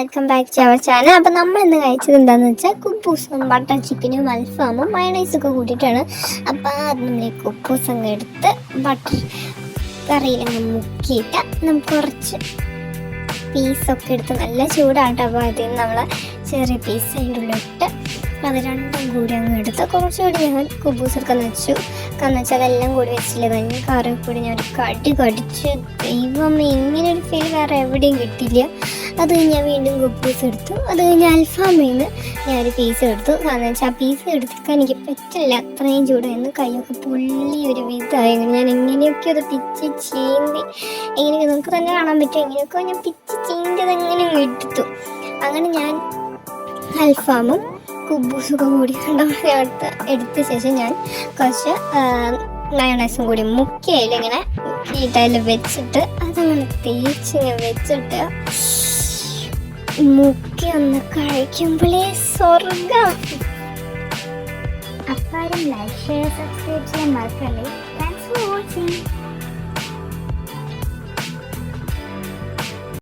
Welcome back to our channel. അപ്പോൾ നമ്മൾ ഇന്ന് കഴിച്ചത് എന്താണെന്ന് വെച്ചാൽ കുബൂസും ബട്ടർ ചിക്കനും അൽഫാമും മയണൈസൊക്കെ കൂട്ടിയിട്ടാണ്. അപ്പോൾ നമ്മൾ ഈ കുബൂസ് അങ്ങ് എടുത്ത് ബട്ടർ കറിയിലങ്ങ് മുക്കിയിട്ട് നമുക്ക് കുറച്ച് പീസൊക്കെ എടുത്ത് നല്ല ചൂടാട്ടോ. അപ്പോൾ അതിൽ നിന്ന് നമ്മൾ ചെറിയ പീസ് അതിൻ്റെ ഉള്ളിട്ട് അത് രണ്ടും കൂടി അങ്ങ് എടുത്ത് കുറച്ചുകൂടി ഞാൻ കുബൂസൊക്കെ വെച്ചാൽ അതെല്ലാം കൂടി വെച്ചില്ല. തന്നെ കറി കൂടി ഞാൻ ഒരു കടിച്ച് ദൈവം ഇങ്ങനെ ഒരു ഫീൽ വേറെ എവിടെയും കിട്ടില്ല. അത് കഴിഞ്ഞ് ഞാൻ വീണ്ടും കുബൂസ് എടുത്തു. അത് കഴിഞ്ഞ് അൽഫാമിൽ നിന്ന് ഞാനൊരു പീസ് എടുത്തു. കാരണം വെച്ചാൽ ആ പീസ് എടുക്കാൻ എനിക്ക് പറ്റില്ല, അത്രയും ചൂടായിരുന്നു. കൈയൊക്കെ പൊള്ളി ഒരു വിധമായി. ഞാൻ എങ്ങനെയൊക്കെ അത് പിച്ച് ചീന്തി എങ്ങനെയൊക്കെ നമുക്ക് തന്നെ കാണാൻ പറ്റും. എങ്ങനെയൊക്കെ ഞാൻ പിച്ച് ചീന്തിയത് എങ്ങനെ എടുത്തു. അങ്ങനെ ഞാൻ അൽഫാമും കുബൂസൊക്കെ കൂടി എടുത്ത ശേഷം ഞാൻ കുറച്ച് മയോണൈസും കൂടി ഇങ്ങനെ മുക്കിയിട്ട് അതിൽ വെച്ചിട്ട് അതങ്ങനെ തേച്ചിങ്ങനെ വെച്ചിട്ട് മുക്കി ഒന്ന് കഴിക്കുമ്പോഴേ സ്വർഗം. അപ്പം ലൈക്ക് ഷെയർ സബ്സ്ക്രൈബ് ചെയ്യാൻ മറക്കല്ലേ. Thanks for watching.